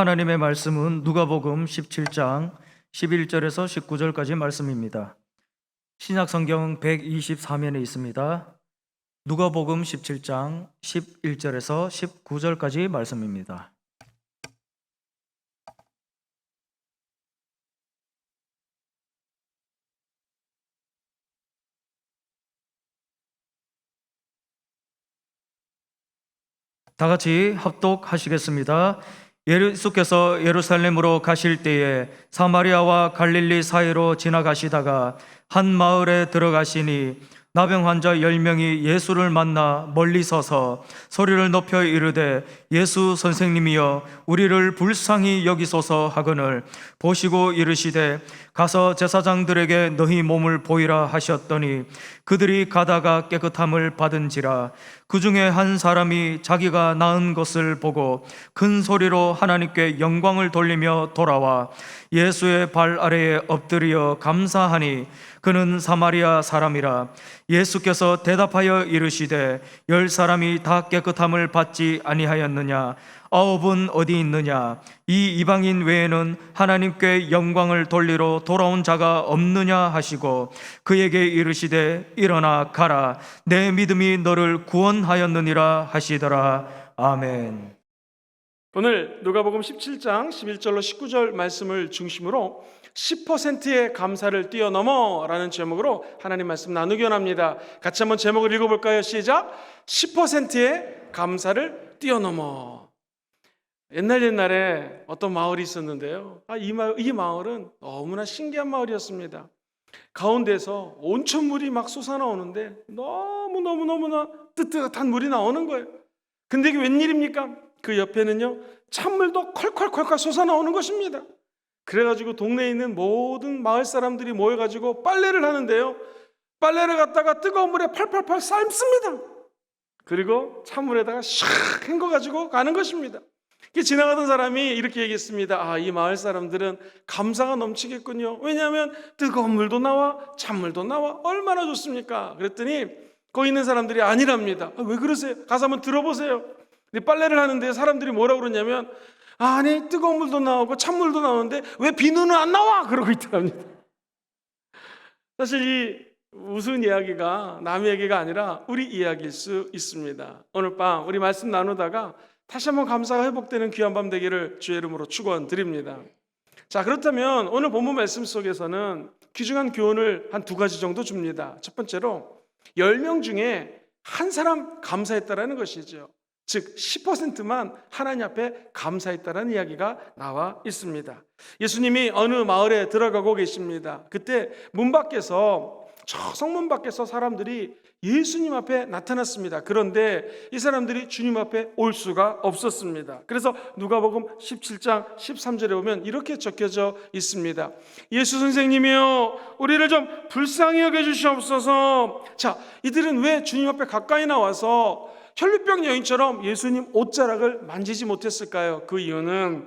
하나님의 말씀은 누가복음 17장 11절에서 19절까지 말씀입니다. 신약성경 124면에 있습니다. 누가복음 17장 11절에서 19절까지 말씀입니다. 다 같이 합독하시겠습니다. 예수께서 예루살렘으로 가실 때에 사마리아와 갈릴리 사이로 지나가시다가 한 마을에 들어가시니 나병 환자 10명이 예수를 만나 멀리 서서 소리를 높여 이르되 예수 선생님이여 우리를 불쌍히 여기소서 하거늘 보시고 이르시되 가서 제사장들에게 너희 몸을 보이라 하셨더니 그들이 가다가 깨끗함을 받은지라. 그 중에 한 사람이 자기가 나은 것을 보고 큰 소리로 하나님께 영광을 돌리며 돌아와 예수의 발 아래에 엎드려 감사하니 그는 사마리아 사람이라. 예수께서 대답하여 이르시되 10사람이 다 깨끗함을 받지 아니하였느냐? 9은 어디 있느냐? 이 이방인 외에는 하나님께 영광을 돌리러 돌아온 자가 없느냐 하시고 그에게 이르시되 일어나 가라, 내 믿음이 너를 구원하였느니라 하시더라. 아멘. 오늘 누가복음 17장 11절로 19절 말씀을 중심으로 10%의 감사를 뛰어넘어 라는 제목으로 하나님 말씀 나누기 원합니다. 같이 한번 제목을 읽어볼까요? 시작! 10%의 감사를 뛰어넘어. 옛날에 어떤 마을이 있었는데요. 이 마을은 너무나 신기한 마을이었습니다. 가운데서 온천물이 막 솟아나오는데 너무나 뜨뜻한 물이 나오는 거예요. 근데 이게 웬일입니까? 그 옆에는요 찬물도 콸콸콸콸 솟아나오는 것입니다. 그래가지고 동네에 있는 모든 마을 사람들이 모여가지고 빨래를 하는데요, 빨래를 갖다가 뜨거운 물에 팔팔팔 삶습니다. 그리고 찬물에다가 샥 헹궈가지고 가는 것입니다. 지나가던 사람이 이렇게 얘기했습니다. 이 마을 사람들은 감사가 넘치겠군요. 왜냐하면 뜨거운 물도 나와 찬물도 나와 얼마나 좋습니까? 그랬더니 거기 있는 사람들이 아니랍니다. 왜 그러세요? 가서 한번 들어보세요. 빨래를 하는데 사람들이 뭐라고 그러냐면 아니 뜨거운 물도 나오고 찬물도 나오는데 왜 비누는 안 나와? 그러고 있더랍니다. 사실 이 우스운 이야기가 남의 얘기가 아니라 우리 이야기일 수 있습니다. 오늘 밤 우리 말씀 나누다가 다시 한번 감사가 회복되는 귀한 밤 되기를 주의 이름으로 축원드립니다. 자, 그렇다면 오늘 본문 말씀 속에서는 귀중한 교훈을 한 2가지 정도 줍니다. 첫 번째로 10명 중에 한 사람 감사했다라는 것이죠. 즉 10%만 하나님 앞에 감사했다라는 이야기가 나와 있습니다. 예수님이 어느 마을에 들어가고 계십니다. 그때 문 밖에서, 저 성문 밖에서 사람들이 예수님 앞에 나타났습니다. 그런데 이 사람들이 주님 앞에 올 수가 없었습니다. 그래서 누가복음 17장 13절에 보면 이렇게 적혀져 있습니다. 예수 선생님이요 우리를 좀 불쌍히 여겨주시옵소서. 자, 이들은 왜 주님 앞에 가까이 나와서 혈루병 여인처럼 예수님 옷자락을 만지지 못했을까요? 그 이유는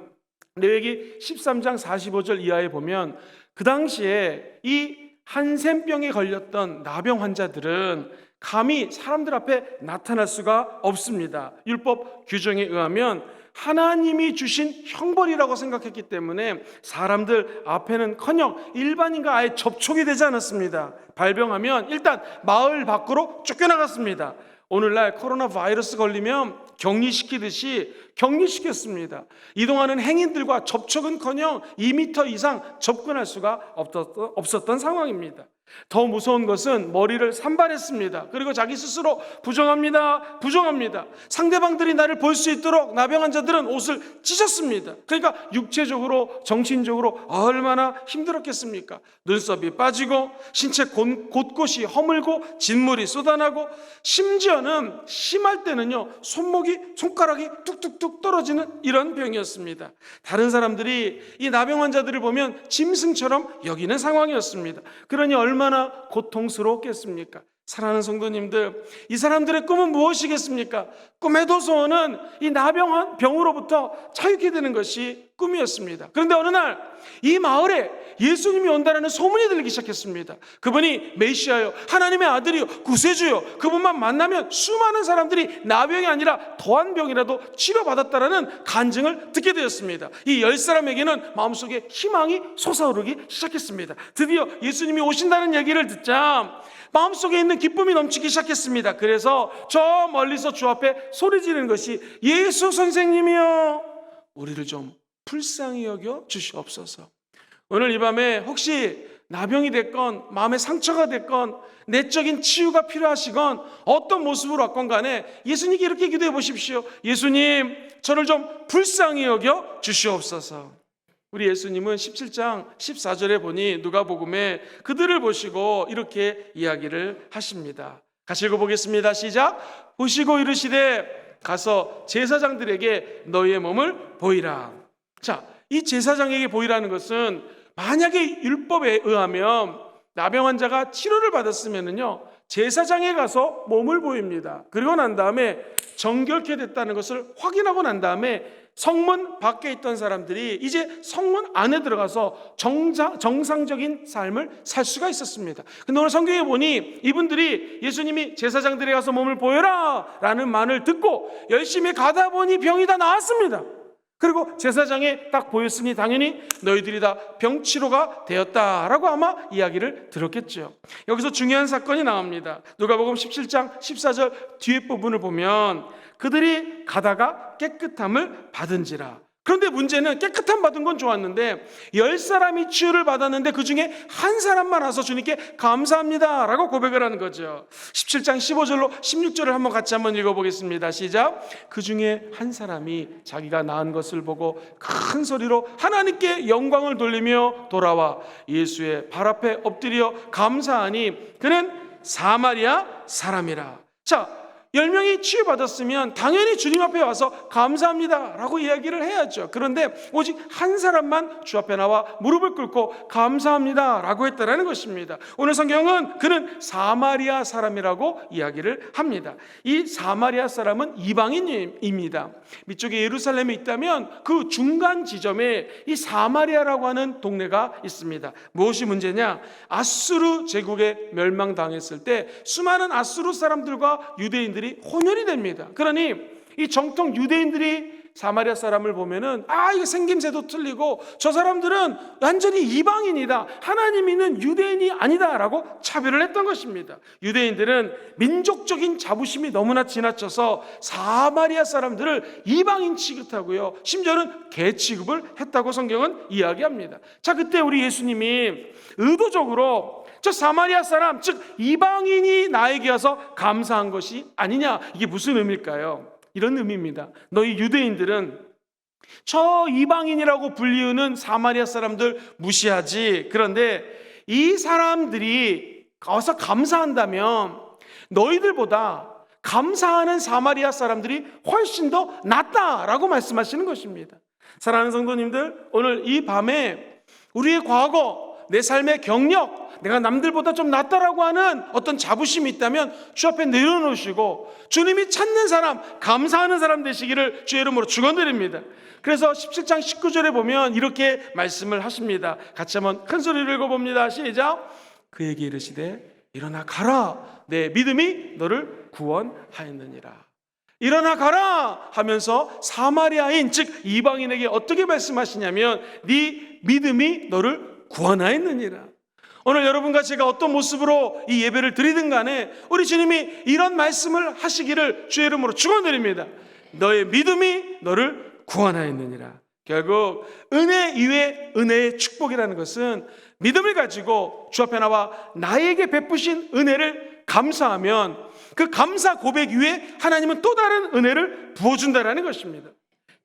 레위기 13장 45절 이하에 보면 그 당시에 이 한센병에 걸렸던 나병 환자들은 감히 사람들 앞에 나타날 수가 없습니다. 율법 규정에 의하면 하나님이 주신 형벌이라고 생각했기 때문에 사람들 앞에는커녕 일반인과 아예 접촉이 되지 않았습니다. 발병하면 일단 마을 밖으로 쫓겨나갔습니다. 오늘날 코로나 바이러스 걸리면 격리시키듯이 격리시켰습니다. 이동하는 행인들과 접촉은커녕 2m 이상 접근할 수가 없었던 상황입니다. 더 무서운 것은 머리를 산발했습니다. 그리고 자기 스스로 부정합니다. 상대방들이 나를 볼 수 있도록 나병 환자들은 옷을 찢었습니다. 그러니까 육체적으로 정신적으로 얼마나 힘들었겠습니까? 눈썹이 빠지고 신체 곳곳이 허물고 진물이 쏟아나고 심지어는 심할 때는요 손가락이 뚝뚝뚝 떨어지는 이런 병이었습니다. 다른 사람들이 이 나병 환자들을 보면 짐승처럼 여기는 상황이었습니다. 그러니 얼마나 고통스러웠겠습니까? 사랑하는 성도님들, 이 사람들의 꿈은 무엇이겠습니까? 꿈의 도소원은 이 나병으로부터 자유케 되는 것이 꿈이었습니다. 그런데 어느 날 이 마을에 예수님이 온다는 소문이 들리기 시작했습니다. 그분이 메시아요, 하나님의 아들이요, 구세주요, 그분만 만나면 수많은 사람들이 나병이 아니라 더한 병이라도 치료받았다라는 간증을 듣게 되었습니다. 이 10사람에게는 마음속에 희망이 솟아오르기 시작했습니다. 드디어 예수님이 오신다는 얘기를 듣자 마음속에 있는 기쁨이 넘치기 시작했습니다. 그래서 저 멀리서 주 앞에 소리 지르는 것이, 예수 선생님이요, 우리를 좀 불쌍히 여겨 주시옵소서. 오늘 이 밤에 혹시 나병이 됐건 마음의 상처가 됐건 내적인 치유가 필요하시건 어떤 모습으로 왔건 간에 예수님께 이렇게 기도해 보십시오. 예수님, 저를 좀 불쌍히 여겨 주시옵소서. 우리 예수님은 17장 14절에 보니 누가복음에 그들을 보시고 이렇게 이야기를 하십니다. 같이 읽어보겠습니다. 시작. 보시고 이르시되 가서 제사장들에게 너희의 몸을 보이라. 자, 이 제사장에게 보이라는 것은 만약에 율법에 의하면 나병 환자가 치료를 받았으면요, 제사장에 가서 몸을 보입니다. 그리고 난 다음에 정결케 됐다는 것을 확인하고 난 다음에 성문 밖에 있던 사람들이 이제 성문 안에 들어가서 정상적인 삶을 살 수가 있었습니다. 근데 오늘 성경에 보니 이분들이 예수님이 제사장들에 가서 몸을 보여라 라는 말을 듣고 열심히 가다 보니 병이 다 나았습니다. 그리고 제사장에 딱 보였으니 당연히 너희들이 다 병치료가 되었다라고 아마 이야기를 들었겠죠. 여기서 중요한 사건이 나옵니다. 누가복음 17장 14절 뒤에 부분을 보면 그들이 가다가 깨끗함을 받은지라. 그런데 문제는 깨끗함 받은 건 좋았는데 10사람이 치유를 받았는데 그 중에 한 사람만 와서 주님께 감사합니다 라고 고백을 하는 거죠. 17장 15절로 16절을 한번 읽어보겠습니다. 시작. 그 중에 한 사람이 자기가 나은 것을 보고 큰 소리로 하나님께 영광을 돌리며 돌아와 예수의 발 앞에 엎드려 감사하니 그는 사마리아 사람이라. 자, 10명이 치유받았으면 당연히 주님 앞에 와서 감사합니다 라고 이야기를 해야죠. 그런데 오직 한 사람만 주 앞에 나와 무릎을 꿇고 감사합니다 라고 했다는 것입니다. 오늘 성경은 그는 사마리아 사람이라고 이야기를 합니다. 이 사마리아 사람은 이방인입니다. 밑쪽에 예루살렘에 있다면 그 중간 지점에 이 사마리아라고 하는 동네가 있습니다. 무엇이 문제냐? 아수르 제국에 멸망당했을 때 수많은 아수르 사람들과 유대인들이 혼혈이 됩니다. 그러니 이 정통 유대인들이 사마리아 사람을 보면은 이거 생김새도 틀리고 저 사람들은 완전히 이방인이다, 하나님 있는 유대인이 아니다라고 차별을 했던 것입니다. 유대인들은 민족적인 자부심이 너무나 지나쳐서 사마리아 사람들을 이방인 취급하고요, 심지어는 개 취급을 했다고 성경은 이야기합니다. 자, 그때 우리 예수님이 의도적으로 저 사마리아 사람, 즉 이방인이 나에게 와서 감사한 것이 아니냐, 이게 무슨 의미일까요? 이런 의미입니다. 너희 유대인들은 저 이방인이라고 불리우는 사마리아 사람들 무시하지. 그런데 이 사람들이 와서 감사한다면 너희들보다 감사하는 사마리아 사람들이 훨씬 더 낫다라고 말씀하시는 것입니다. 사랑하는 성도님들, 오늘 이 밤에 우리의 과거, 내 삶의 경력, 내가 남들보다 좀 낫다라고 하는 어떤 자부심이 있다면 주 앞에 내려놓으시고 주님이 찾는 사람, 감사하는 사람 되시기를 주의 이름으로 축원드립니다. 그래서 17장 19절에 보면 이렇게 말씀을 하십니다. 같이 한번 큰 소리로 읽어봅니다. 시작. 그에게 이르시되 일어나 가라, 내 믿음이 너를 구원하였느니라. 일어나 가라 하면서 사마리아인, 즉 이방인에게 어떻게 말씀하시냐면 네 믿음이 너를 구원하였느니라. 오늘 여러분과 제가 어떤 모습으로 이 예배를 드리든 간에 우리 주님이 이런 말씀을 하시기를 주의 이름으로 축원드립니다. 너의 믿음이 너를 구원하였느니라. 결국 은혜 이외 은혜의 축복이라는 것은 믿음을 가지고 주 앞에 나와 나에게 베푸신 은혜를 감사하면 그 감사 고백 위에 하나님은 또 다른 은혜를 부어준다는 것입니다.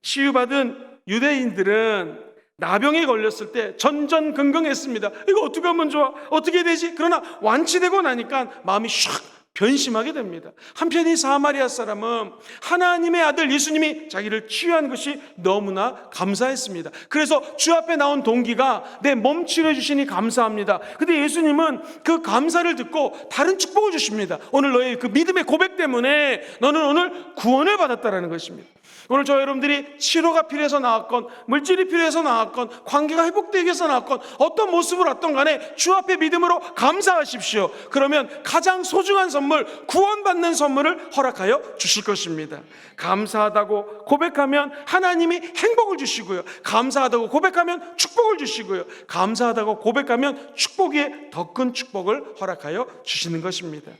치유받은 유대인들은 나병에 걸렸을 때 전전긍긍했습니다. 이거 어떻게 하면 좋아? 어떻게 되지? 그러나 완치되고 나니까 마음이 샥 변심하게 됩니다. 한편 이 사마리아 사람은 하나님의 아들 예수님이 자기를 치유한 것이 너무나 감사했습니다. 그래서 주 앞에 나온 동기가 내 몸 치료해 주시니 감사합니다. 근데 예수님은 그 감사를 듣고 다른 축복을 주십니다. 오늘 너의 그 믿음의 고백 때문에 너는 오늘 구원을 받았다라는 것입니다. 오늘 저 여러분들이 치료가 필요해서 나왔건 물질이 필요해서 나왔건 관계가 회복되기 위해서 나왔건 어떤 모습으로 왔던 간에 주 앞에 믿음으로 감사하십시오. 그러면 가장 소중한 선물, 구원받는 선물을 허락하여 주실 것입니다. 감사하다고 고백하면 하나님이 행복을 주시고요, 감사하다고 고백하면 축복을 주시고요, 감사하다고 고백하면 축복 위에 더 큰 축복을 허락하여 주시는 것입니다.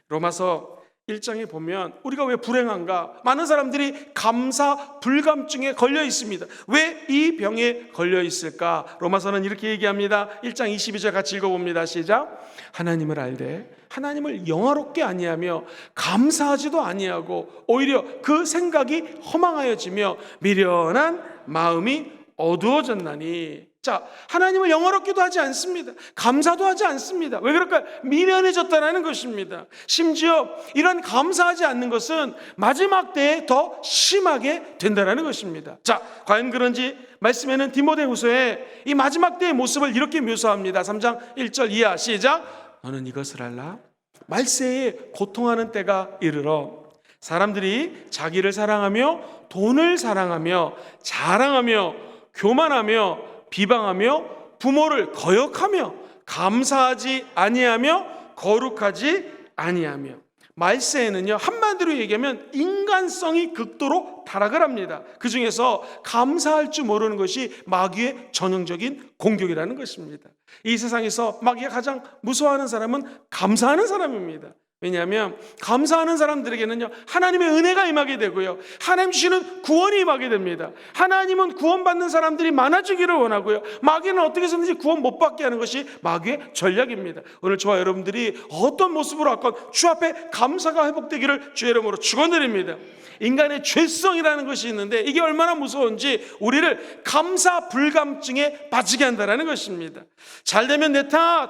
로마서 1장에 보면 우리가 왜 불행한가? 많은 사람들이 감사 불감증에 걸려 있습니다. 왜 이 병에 걸려 있을까? 로마서는 이렇게 얘기합니다. 1장 22절 같이 읽어봅니다. 시작. 하나님을 알되 하나님을 영화롭게 아니하며 감사하지도 아니하고 오히려 그 생각이 허망하여지며 미련한 마음이 어두워졌나니. 자, 하나님을 영화롭기도 하지 않습니다. 감사도 하지 않습니다. 왜 그럴까요? 미련해졌다는 것입니다. 심지어 이런 감사하지 않는 것은 마지막 때에 더 심하게 된다는 것입니다. 자, 과연 그런지 말씀에는 디모데후서에 이 마지막 때의 모습을 이렇게 묘사합니다. 3장 1절 이하 시작. 너는 이것을 알라. 말세에 고통하는 때가 이르러 사람들이 자기를 사랑하며 돈을 사랑하며 자랑하며 교만하며 비방하며 부모를 거역하며 감사하지 아니하며 거룩하지 아니하며. 말세에는요, 한마디로 얘기하면 인간성이 극도로 타락을 합니다. 그 중에서 감사할 줄 모르는 것이 마귀의 전형적인 공격이라는 것입니다. 이 세상에서 마귀가 가장 무서워하는 사람은 감사하는 사람입니다. 왜냐하면 감사하는 사람들에게는요, 하나님의 은혜가 임하게 되고요, 하나님 주시는 구원이 임하게 됩니다. 하나님은 구원받는 사람들이 많아지기를 원하고요, 마귀는 어떻게 해서든지 구원 못 받게 하는 것이 마귀의 전략입니다. 오늘 저와 여러분들이 어떤 모습으로 왔건 주 앞에 감사가 회복되기를 주의 이름으로 축원드립니다. 인간의 죄성이라는 것이 있는데 이게 얼마나 무서운지 우리를 감사 불감증에 빠지게 한다는 것입니다. 잘 되면 내 탓,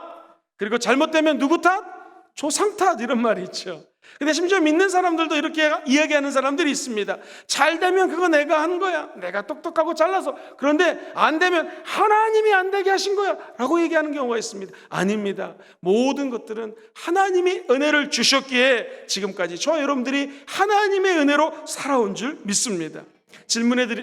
그리고 잘못되면 누구 탓? 조상 탓, 이런 말이 있죠. 근데 심지어 믿는 사람들도 이렇게 이야기하는 사람들이 있습니다. 잘 되면 그거 내가 한 거야, 내가 똑똑하고 잘나서. 그런데 안 되면 하나님이 안 되게 하신 거야 라고 얘기하는 경우가 있습니다. 아닙니다. 모든 것들은 하나님이 은혜를 주셨기에 지금까지 저와 여러분들이 하나님의 은혜로 살아온 줄 믿습니다.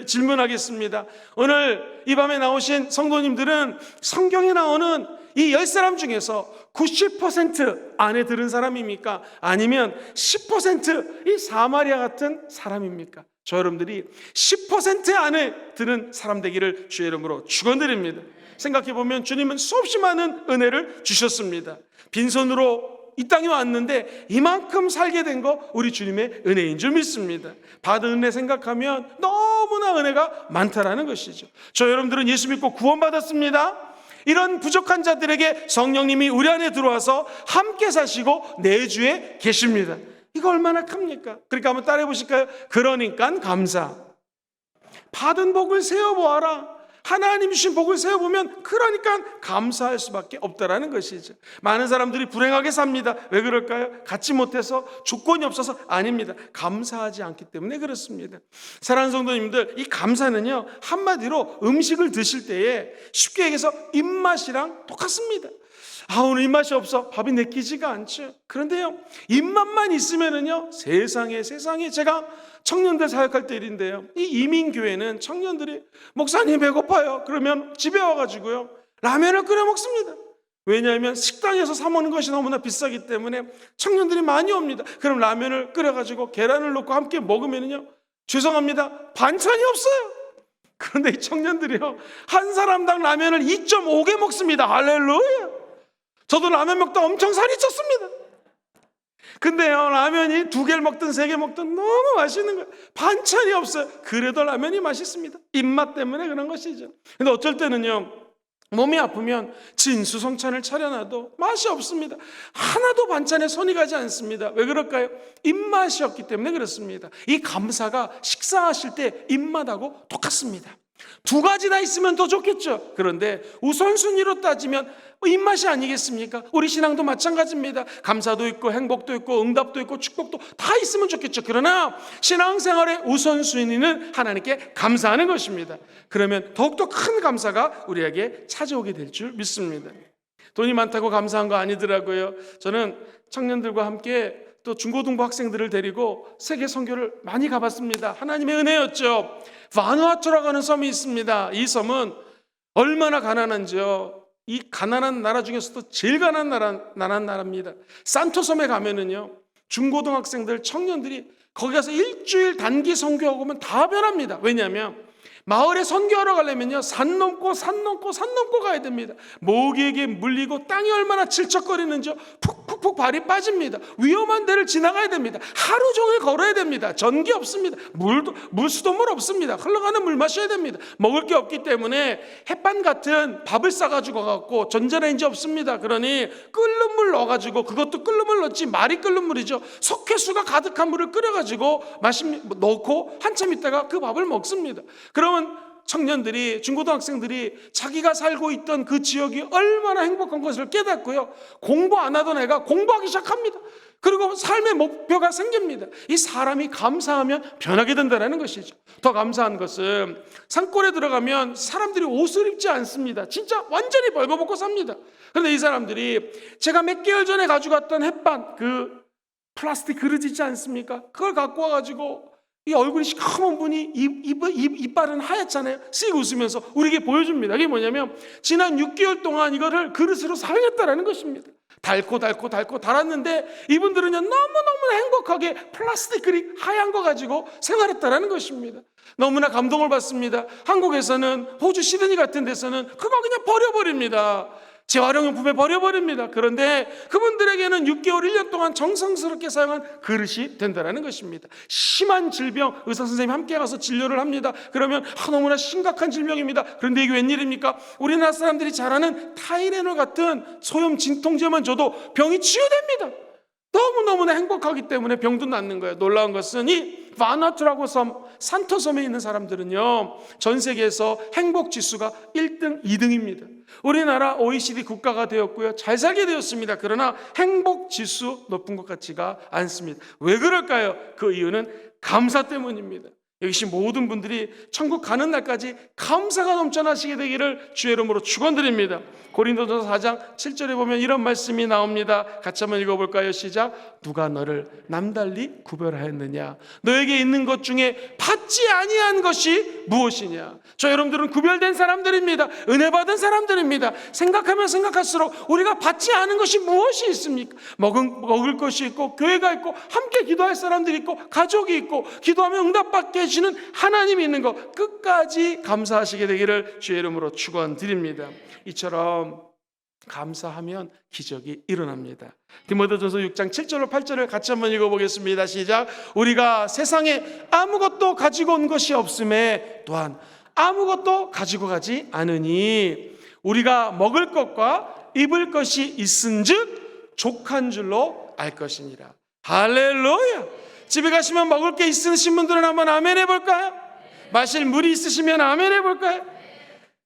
질문하겠습니다. 오늘 이 밤에 나오신 성도님들은 성경에 나오는 이 10사람 중에서 90% 안에 들은 사람입니까? 아니면 10% 이 사마리아 같은 사람입니까? 저 여러분들이 10% 안에 드는 사람 되기를 주의 이름으로 축원드립니다. 생각해보면 주님은 수없이 많은 은혜를 주셨습니다. 빈손으로 이 땅에 왔는데 이만큼 살게 된 거 우리 주님의 은혜인 줄 믿습니다. 받은 은혜 생각하면 너무나 은혜가 많다라는 것이죠. 저 여러분들은 예수 믿고 구원받았습니다. 이런 부족한 자들에게 성령님이 우리 안에 들어와서 함께 사시고 내주에 계십니다. 이거 얼마나 큽니까? 그러니까 한번 따라해 보실까요? 그러니까 감사. 받은 복을 세어보아라. 하나님 주신 복을 세어보면 그러니까 감사할 수밖에 없다라는 것이죠. 많은 사람들이 불행하게 삽니다. 왜 그럴까요? 갖지 못해서, 조건이 없어서? 아닙니다. 감사하지 않기 때문에 그렇습니다. 사랑하는 성도님들, 이 감사는요, 한마디로 음식을 드실 때에 쉽게 얘기해서 입맛이랑 똑같습니다. 아, 오늘 입맛이 없어, 밥이 내키지가 않죠. 그런데요, 입맛만 있으면은요, 세상에 제가 청년들 사역할 때 일인데요, 이 이민교회는 청년들이 목사님 배고파요 그러면 집에 와가지고요 라면을 끓여 먹습니다. 왜냐하면 식당에서 사 먹는 것이 너무나 비싸기 때문에 청년들이 많이 옵니다. 그럼 라면을 끓여가지고 계란을 넣고 함께 먹으면요, 죄송합니다, 반찬이 없어요. 그런데 이 청년들이요, 한 사람당 라면을 2.5개 먹습니다. 할렐루야. 저도 라면 먹다 엄청 살이 쪘습니다. 근데요, 라면이 2개를 먹든 3개 먹든 너무 맛있는 거예요. 반찬이 없어요. 그래도 라면이 맛있습니다. 입맛 때문에 그런 것이죠. 근데 어쩔 때는요, 몸이 아프면 진수성찬을 차려놔도 맛이 없습니다. 하나도 반찬에 손이 가지 않습니다. 왜 그럴까요? 입맛이 없기 때문에 그렇습니다. 이 감사가 식사하실 때 입맛하고 똑같습니다. 2가지 다 있으면 더 좋겠죠. 그런데 우선순위로 따지면 입맛이 아니겠습니까? 우리 신앙도 마찬가지입니다. 감사도 있고 행복도 있고 응답도 있고 축복도 다 있으면 좋겠죠. 그러나 신앙생활의 우선순위는 하나님께 감사하는 것입니다. 그러면 더욱더 큰 감사가 우리에게 찾아오게 될 줄 믿습니다. 돈이 많다고 감사한 거 아니더라고요. 저는 청년들과 함께 또 중고등부 학생들을 데리고 세계 선교를 많이 가봤습니다. 하나님의 은혜였죠. 바누아투라고 하는 섬이 있습니다. 이 섬은 얼마나 가난한지요. 이 가난한 나라 중에서도 제일 가난한 나라입니다. 산토섬에 가면은요, 중고등학생들, 청년들이 거기 가서 일주일 단기 선교하고 오면 다 변합니다. 왜냐하면 마을에 선교하러 가려면요, 산 넘고 가야 됩니다. 모기에게 물리고 땅이 얼마나 질척거리는지 푹푹푹 발이 빠집니다. 위험한 데를 지나가야 됩니다. 하루 종일 걸어야 됩니다. 전기 없습니다. 수돗물 없습니다. 흘러가는 물 마셔야 됩니다. 먹을 게 없기 때문에 햇반 같은 밥을 싸가지고 가고 전자레인지 없습니다. 그러니 끓는 물 넣어가지고, 그것도 끓는 물 넣지 말이 끓는 물이죠. 석회수가 가득한 물을 끓여가지고 넣고 한참 있다가 그 밥을 먹습니다. 그러면 청년들이, 중고등학생들이 자기가 살고 있던 그 지역이 얼마나 행복한 것을 깨닫고요, 공부 안 하던 애가 공부하기 시작합니다. 그리고 삶의 목표가 생깁니다. 이 사람이 감사하면 변하게 된다는 것이죠. 더 감사한 것은 산골에 들어가면 사람들이 옷을 입지 않습니다. 진짜 완전히 벌거벗고 삽니다. 그런데 이 사람들이 제가 몇 개월 전에 가져갔던 햇반, 그 플라스틱 그릇 있지 않습니까? 그걸 갖고 와가지고 이 얼굴이 시커먼 분이 이빨은 하얗잖아요. 씩 웃으면서 우리에게 보여줍니다. 이게 뭐냐면 지난 6개월 동안 이거를 그릇으로 사용했다라는 것입니다. 달고 달았는데 이분들은요, 너무너무 행복하게 플라스틱 그릇 하얀 거 가지고 생활했다라는 것입니다. 너무나 감동을 받습니다. 한국에서는, 호주 시드니 같은 데서는 그거 그냥 버려버립니다. 재활용용품에 버려버립니다. 그런데 그분들에게는 6개월, 1년 동안 정성스럽게 사용한 그릇이 된다는 것입니다. 심한 질병, 의사 선생님이 함께 가서 진료를 합니다. 그러면 너무나 심각한 질병입니다. 그런데 이게 웬일입니까? 우리나라 사람들이 잘 아는 타이레놀 같은 소염 진통제만 줘도 병이 치유됩니다. 너무너무나 행복하기 때문에 병도 낫는 거예요. 놀라운 것은 이 바누아투라고 섬, 산토섬에 있는 사람들은요, 전 세계에서 행복 지수가 1등, 2등입니다. 우리나라 OECD 국가가 되었고요, 잘 살게 되었습니다. 그러나 행복 지수 높은 것 같지가 않습니다. 왜 그럴까요? 그 이유는 감사 때문입니다. 여기 계신 모든 분들이 천국 가는 날까지 감사가 넘쳐나시게 되기를 주의 이름으로 축원드립니다. 고린도전서 4장 7절에 보면 이런 말씀이 나옵니다. 같이 한번 읽어볼까요? 시작. 누가 너를 남달리 구별하였느냐? 너에게 있는 것 중에 받지 아니한 것이 무엇이냐? 저 여러분들은 구별된 사람들입니다. 은혜 받은 사람들입니다. 생각하면 생각할수록 우리가 받지 않은 것이 무엇이 있습니까? 먹을 것이 있고, 교회가 있고, 함께 기도할 사람들이 있고, 가족이 있고, 기도하면 응답받게 해주시는 하나님이 있는 것, 끝까지 감사하시게 되기를 주의 이름으로 축원드립니다. 이처럼 감사하면 기적이 일어납니다. 디모데전서 6장 7절로 8절을 같이 한번 읽어보겠습니다. 시작. 우리가 세상에 아무것도 가지고 온 것이 없음에 또한 아무것도 가지고 가지 않으니 우리가 먹을 것과 입을 것이 있은즉 족한 줄로 알 것이니라. 할렐루야. 집에 가시면 먹을 게 있으신 분들은 한번 아멘 해볼까요? 마실 물이 있으시면 아멘 해볼까요?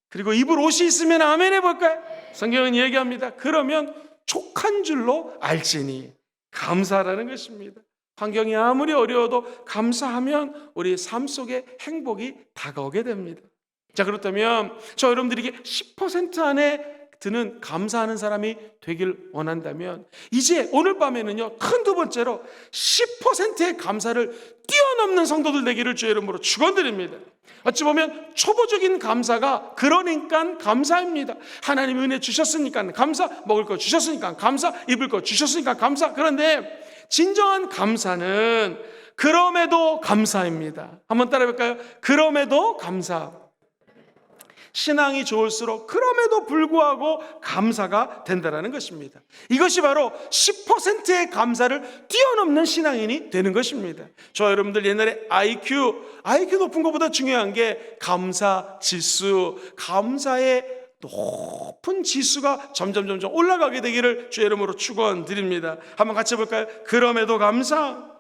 그리고 입을 옷이 있으면 아멘 해볼까요? 성경은 얘기합니다. 그러면 족한 줄로 알지니. 감사라는 것입니다. 환경이 아무리 어려워도 감사하면 우리 삶 속에 행복이 다가오게 됩니다. 자, 그렇다면 저 여러분들에게 10% 안에 드는 감사하는 사람이 되길 원한다면 이제 오늘 밤에는요, 큰 두 번째로 10%의 감사를 뛰어넘는 성도들 되기를 주의 이름으로 축원드립니다. 어찌 보면 초보적인 감사가 그러니까 감사입니다. 하나님 은혜 주셨으니까 감사, 먹을 거 주셨으니까 감사, 입을 거 주셨으니까 감사. 그런데 진정한 감사는 그럼에도 감사입니다. 한번 따라해볼까요? 그럼에도 감사. 신앙이 좋을수록 그럼에도 불구하고 감사가 된다는 것입니다. 이것이 바로 10%의 감사를 뛰어넘는 신앙인이 되는 것입니다. 저 여러분들 옛날에 IQ 높은 것보다 중요한 게 감사 지수, 감사의 높은 지수가 점점 올라가게 되기를 주의 이름으로 축원드립니다. 한번 같이 해볼까요? 그럼에도 감사.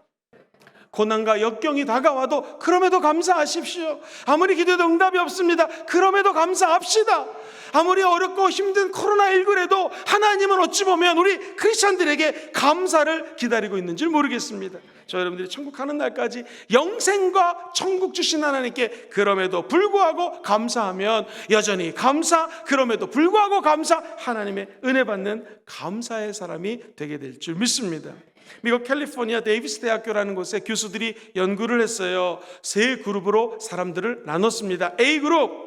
고난과 역경이 다가와도 그럼에도 감사하십시오. 아무리 기도해도 응답이 없습니다. 그럼에도 감사합시다. 아무리 어렵고 힘든 코로나19래도 하나님은 어찌 보면 우리 크리스찬들에게 감사를 기다리고 있는 줄 모르겠습니다. 저 여러분들이 천국 가는 날까지 영생과 천국 주신 하나님께 그럼에도 불구하고 감사하면 여전히 감사, 그럼에도 불구하고 감사, 하나님의 은혜 받는 감사의 사람이 되게 될 줄 믿습니다. 미국 캘리포니아 데이비스 대학교라는 곳에 교수들이 연구를 했어요. 세 그룹으로 사람들을 나눴습니다. A그룹,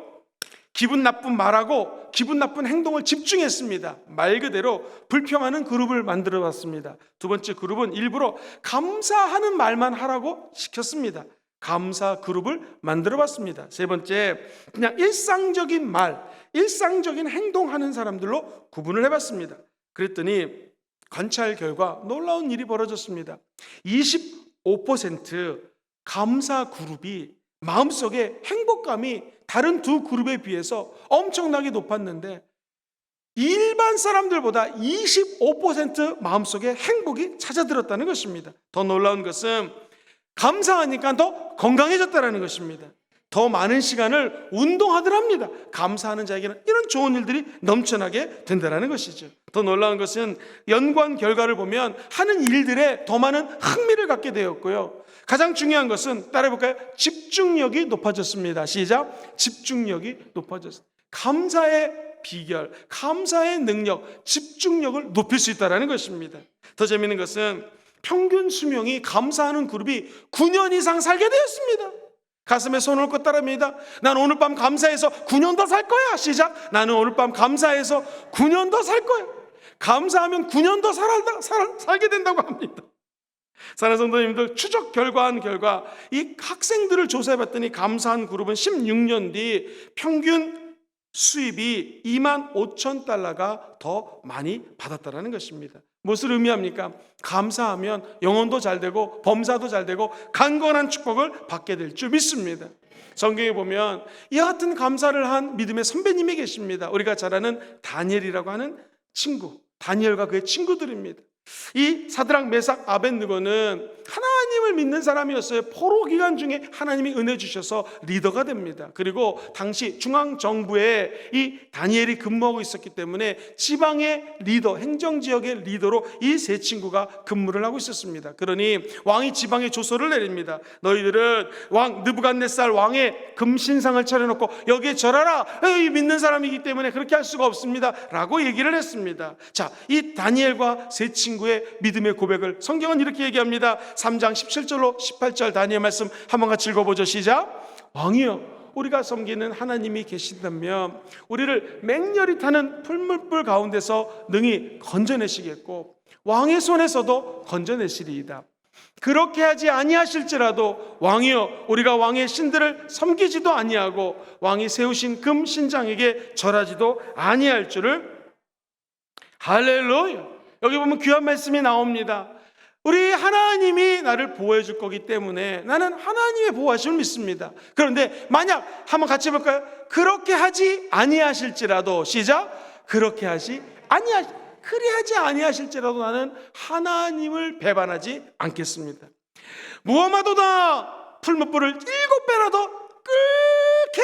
기분 나쁜 말하고 기분 나쁜 행동을 집중했습니다. 말 그대로 불평하는 그룹을 만들어 봤습니다. 두 번째 그룹은 일부러 감사하는 말만 하라고 시켰습니다. 감사 그룹을 만들어 봤습니다. 세 번째, 그냥 일상적인 말, 일상적인 행동하는 사람들로 구분을 해봤습니다. 그랬더니 관찰 결과 놀라운 일이 벌어졌습니다. 25% 감사 그룹이 마음속에 행복감이 다른 두 그룹에 비해서 엄청나게 높았는데 일반 사람들보다 25% 마음속에 행복이 찾아들었다는 것입니다. 더 놀라운 것은 감사하니까 더 건강해졌다는 것입니다. 더 많은 시간을 운동하더랍니다. 감사하는 자에게는 이런 좋은 일들이 넘쳐나게 된다는 것이죠. 더 놀라운 것은 연관 결과를 보면 하는 일들에 더 많은 흥미를 갖게 되었고요. 가장 중요한 것은 따라해볼까요? 집중력이 높아졌습니다. 시작. 집중력이 높아졌습니다. 감사의 비결, 감사의 능력, 집중력을 높일 수 있다는 것입니다. 더 재미있는 것은 평균 수명이 감사하는 그룹이 9년 이상 살게 되었습니다. 가슴에 손을 얹고 따라합니다. 나는 오늘 밤 감사해서 9년 더 살 거야. 시작. 나는 오늘 밤 감사해서 9년 더 살 거야. 감사하면 9년 더 살게 된다고 합니다. 사랑하는 성도님들, 추적 결과한 결과 이 학생들을 조사해봤더니 감사한 그룹은 16년 뒤 평균 수입이 25,000달러가 더 많이 받았다는 것입니다. 무엇을 의미합니까? 감사하면 영혼도 잘 되고 범사도 잘 되고 강건한 축복을 받게 될 줄 믿습니다. 성경에 보면 이와 같은 감사를 한 믿음의 선배님이 계십니다. 우리가 잘 아는 다니엘이라고 하는 친구, 다니엘과 그의 친구들입니다. 이 사드락, 메삭, 아벳느고는 하나님을 믿는 사람이었어요. 포로 기간 중에 하나님이 은혜 주셔서 리더가 됩니다. 그리고 당시 중앙정부에 이 다니엘이 근무하고 있었기 때문에 지방의 리더, 행정지역의 리더로 이 세 친구가 근무를 하고 있었습니다. 그러니 왕이 지방에 조서를 내립니다. 너희들은 왕 느부갓네살 왕의 금신상을 차려놓고 여기에 절하라. 이 믿는 사람이기 때문에 그렇게 할 수가 없습니다 라고 얘기를 했습니다. 자, 이 다니엘과 세 친구의 믿음의 고백을 성경은 이렇게 얘기합니다. 3장 17절로 18절 다니엘 말씀 한번 같이 읽어보죠. 시작. 왕이여, 우리가 섬기는 하나님이 계신다면 우리를 맹렬히 타는 풀물불 가운데서 능히 건져내시겠고 왕의 손에서도 건져내시리이다. 그렇게 하지 아니하실지라도 왕이여, 우리가 왕의 신들을 섬기지도 아니하고 왕이 세우신 금 신장에게 절하지도 아니할 줄을. 할렐루야. 여기 보면 귀한 말씀이 나옵니다. 우리 하나님이 나를 보호해 줄 거기 때문에 나는 하나님의 보호하심을 믿습니다. 그런데 만약 한번 같이 해볼까요? 그렇게 하지 아니하실지라도. 시작. 그렇게 하지 아니하실지라도 나는 하나님을 배반하지 않겠습니다. 무엄하도다 풀무불을 7배라도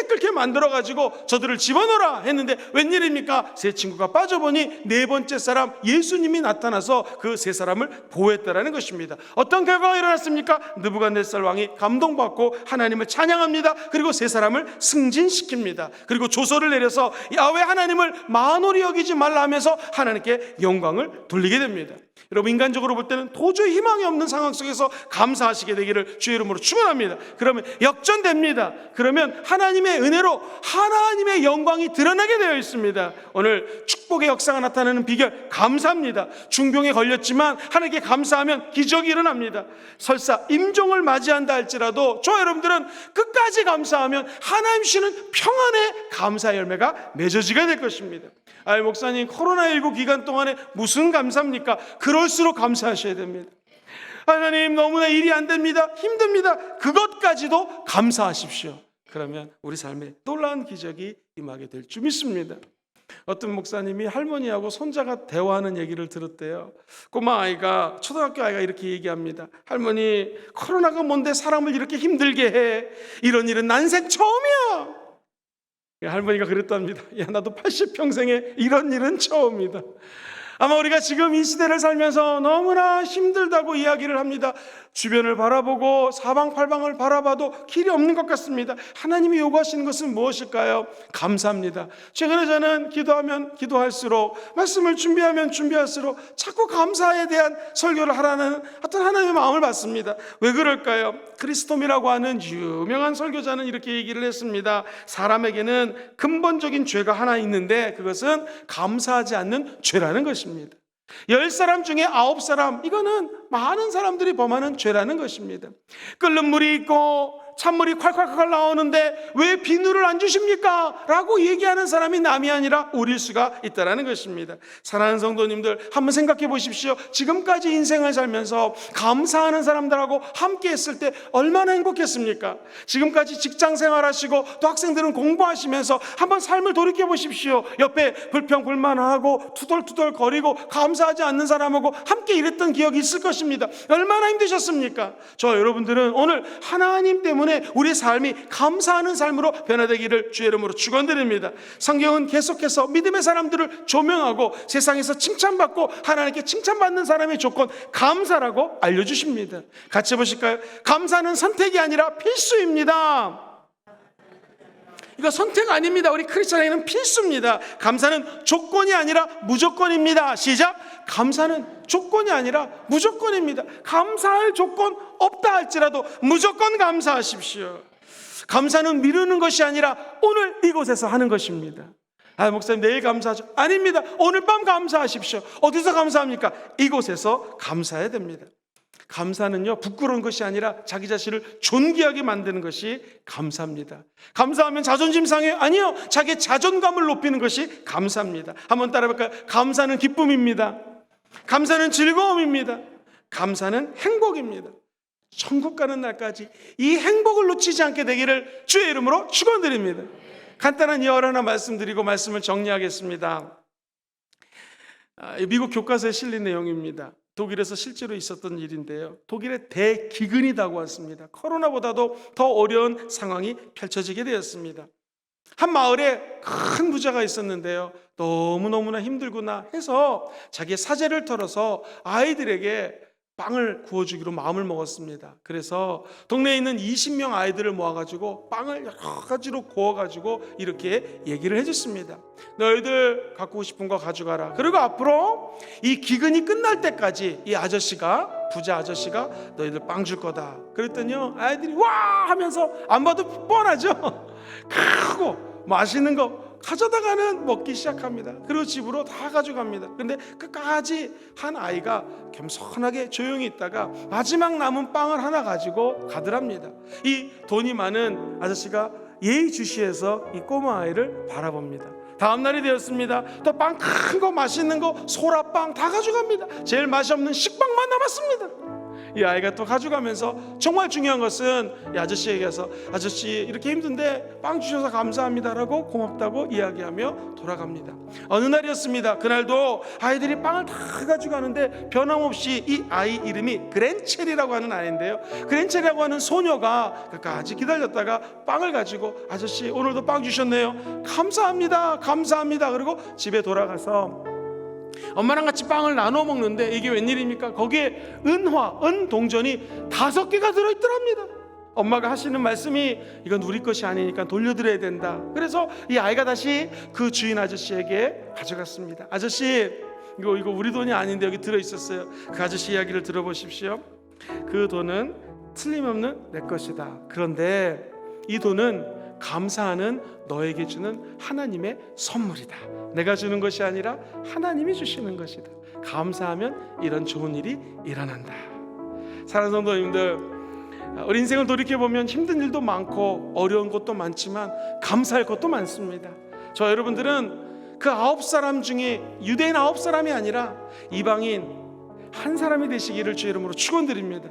끓게 만들어가지고 저들을 집어넣어라 했는데 웬일입니까? 세 친구가 빠져보니 네 번째 사람 예수님이 나타나서 그 세 사람을 보호했다라는 것입니다. 어떤 결과가 일어났습니까? 느부갓네살 왕이 감동받고 하나님을 찬양합니다. 그리고 세 사람을 승진시킵니다. 그리고 조서를 내려서 야훼 하나님을 만홀히 여기지 말라 하면서 하나님께 영광을 돌리게 됩니다. 여러분, 인간적으로 볼 때는 도저히 희망이 없는 상황 속에서 감사하시게 되기를 주의 이름으로 축원합니다. 그러면 역전됩니다. 그러면 하나님의 은혜로 하나님의 영광이 드러나게 되어 있습니다. 오늘 축복의 역사가 나타나는 비결, 감사합니다. 중병에 걸렸지만 하나님께 감사하면 기적이 일어납니다. 설사 임종을 맞이한다 할지라도 저 여러분들은 끝까지 감사하면 하나님 주시는 평안의 감사 열매가 맺어지게 될 것입니다. 아이, 목사님, 코로나19 기간 동안에 무슨 감사입니까? 그럴수록 감사하셔야 됩니다. 하나님, 너무나 일이 안 됩니다. 힘듭니다. 그것까지도 감사하십시오. 그러면 우리 삶에 놀라운 기적이 임하게 될 줄 믿습니다. 어떤 목사님이 할머니하고 손자가 대화하는 얘기를 들었대요. 꼬마 아이가, 초등학교 아이가 이렇게 얘기합니다. 할머니, 코로나가 뭔데 사람을 이렇게 힘들게 해? 이런 일은 난생 처음이야. 할머니가 그랬답니다. 야, 나도 80평생에 이런 일은 처음이다. 아마 우리가 지금 이 시대를 살면서 너무나 힘들다고 이야기를 합니다. 주변을 바라보고 사방팔방을 바라봐도 길이 없는 것 같습니다. 하나님이 요구하시는 것은 무엇일까요? 감사합니다. 최근에 저는 기도하면 기도할수록, 말씀을 준비하면 준비할수록 자꾸 감사에 대한 설교를 하라는 어떤 하나님의 마음을 받습니다. 왜 그럴까요? 크리스톰이라고 하는 유명한 설교자는 이렇게 얘기를 했습니다. 사람에게는 근본적인 죄가 하나 있는데 그것은 감사하지 않는 죄라는 것입니다. 10사람 중에 9사람, 이거는 많은 사람들이 범하는 죄라는 것입니다. 끓는 물이 있고 찬물이 콸콸콸 나오는데 왜 비누를 안 주십니까? 라고 얘기하는 사람이 남이 아니라 우리일 수가 있다는 것입니다. 사랑하는 성도님들, 한번 생각해 보십시오. 지금까지 인생을 살면서 감사하는 사람들하고 함께 했을 때 얼마나 행복했습니까? 지금까지 직장 생활하시고 또 학생들은 공부하시면서 한번 삶을 돌이켜 보십시오. 옆에 불평불만하고 투덜투덜 거리고 감사하지 않는 사람하고 함께 일했던 기억이 있을 것입니다. 얼마나 힘드셨습니까? 저 여러분들은 오늘 하나님 때문에 우리 삶이 감사하는 삶으로 변화되기를 주의 이름으로 축원드립니다. 성경은 계속해서 믿음의 사람들을 조명하고 세상에서 칭찬받고 하나님께 칭찬받는 사람의 조건, 감사라고 알려주십니다. 같이 보실까요? 감사는 선택이 아니라 필수입니다. 이거 선택 아닙니다. 우리 크리스천에게는 필수입니다. 감사는 조건이 아니라 무조건입니다. 시작. 감사는 조건이 아니라 무조건입니다. 감사할 조건 없다 할지라도 무조건 감사하십시오. 감사는 미루는 것이 아니라 오늘 이곳에서 하는 것입니다. 아, 목사님 내일 감사하죠. 아닙니다. 오늘 밤 감사하십시오. 어디서 감사합니까? 이곳에서 감사해야 됩니다. 감사는요, 부끄러운 것이 아니라 자기 자신을 존귀하게 만드는 것이 감사입니다. 감사하면 자존심 상해요? 아니요, 자기 자존감을 높이는 것이 감사입니다. 한번 따라해볼까요? 감사는 기쁨입니다. 감사는 즐거움입니다. 감사는 행복입니다. 천국 가는 날까지 이 행복을 놓치지 않게 되기를 주의 이름으로 축원드립니다. 간단한 예언 하나 말씀드리고 말씀을 정리하겠습니다. 미국 교과서에 실린 내용입니다. 독일에서 실제로 있었던 일인데요. 독일에 대기근이 다가왔습니다. 코로나보다도 더 어려운 상황이 펼쳐지게 되었습니다. 한 마을에 큰 부자가 있었는데요. 너무너무나 힘들구나 해서 자기의 사재를 털어서 아이들에게 빵을 구워주기로 마음을 먹었습니다. 그래서 동네에 있는 20명 아이들을 모아가지고 빵을 여러 가지로 구워가지고 이렇게 얘기를 해줬습니다. 너희들 갖고 싶은 거 가져가라. 그리고 앞으로 이 기근이 끝날 때까지 이 아저씨가, 부자 아저씨가 너희들 빵 줄 거다. 그랬더니요, 아이들이 와 하면서 안 봐도 뻔하죠. 크고 맛있는 거 가져다가는 먹기 시작합니다. 그리고 집으로 다 가져갑니다. 그런데 끝까지 한 아이가 겸손하게 조용히 있다가 마지막 남은 빵을 하나 가지고 가더랍니다. 이 돈이 많은 아저씨가 예의주시해서 이 꼬마 아이를 바라봅니다. 다음 날이 되었습니다. 또 빵 큰 거 맛있는 거 소라빵 다 가져갑니다. 제일 맛이 없는 식빵만 남았습니다. 이 아이가 또 가져가면서 정말 중요한 것은 이 아저씨에게 가서 아저씨 이렇게 힘든데 빵 주셔서 감사합니다라고 고맙다고 이야기하며 돌아갑니다. 어느 날이었습니다. 그날도 아이들이 빵을 다 가져가는데 변함없이 이 아이 이름이 그렌첼이라고 하는 아이인데요, 그렌첼이라고 하는 소녀가 끝까지 기다렸다가 빵을 가지고 아저씨 오늘도 빵 주셨네요, 감사합니다 감사합니다. 그리고 집에 돌아가서 엄마랑 같이 빵을 나눠 먹는데 이게 웬일입니까? 거기에 은동전이 5개가 들어있더랍니다. 엄마가 하시는 말씀이 이건 우리 것이 아니니까 돌려드려야 된다. 그래서 이 아이가 다시 그 주인 아저씨에게 가져갔습니다. 아저씨 이거 우리 돈이 아닌데 여기 들어있었어요. 그 아저씨 이야기를 들어보십시오. 그 돈은 틀림없는 내 것이다. 그런데 이 돈은 감사하는 너에게 주는 하나님의 선물이다. 내가 주는 것이 아니라 하나님이 주시는 것이다. 감사하면 이런 좋은 일이 일어난다. 사랑하는 성도님들, 우리 인생을 돌이켜보면 힘든 일도 많고 어려운 것도 많지만 감사할 것도 많습니다. 저 여러분들은 그 9사람 중에 유대인 9사람이 아니라 이방인 한 사람이 되시기를 주의 이름으로 축원드립니다.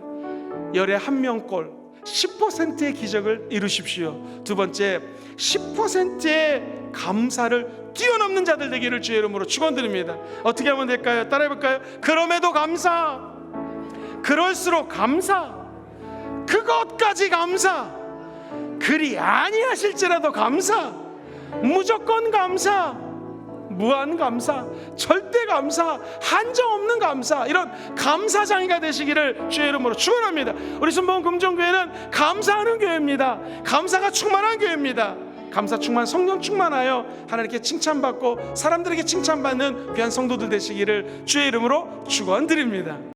열에 한 명꼴 10%의 기적을 이루십시오. 두 번째, 10%의 감사를 뛰어넘는 자들 되기를 주의 이름으로 축원드립니다. 어떻게 하면 될까요? 따라해볼까요? 그럼에도 감사, 그럴수록 감사, 그것까지 감사, 그리 아니하실지라도 감사, 무조건 감사, 무한 감사, 절대 감사, 한정 없는 감사, 이런 감사장이가 되시기를 주의 이름으로 축원합니다. 우리 순복음 금종교회는 감사하는 교회입니다. 감사가 충만한 교회입니다. 감사 충만, 성령 충만하여 하나님께 칭찬받고 사람들에게 칭찬받는 귀한 성도들 되시기를 주의 이름으로 축원드립니다.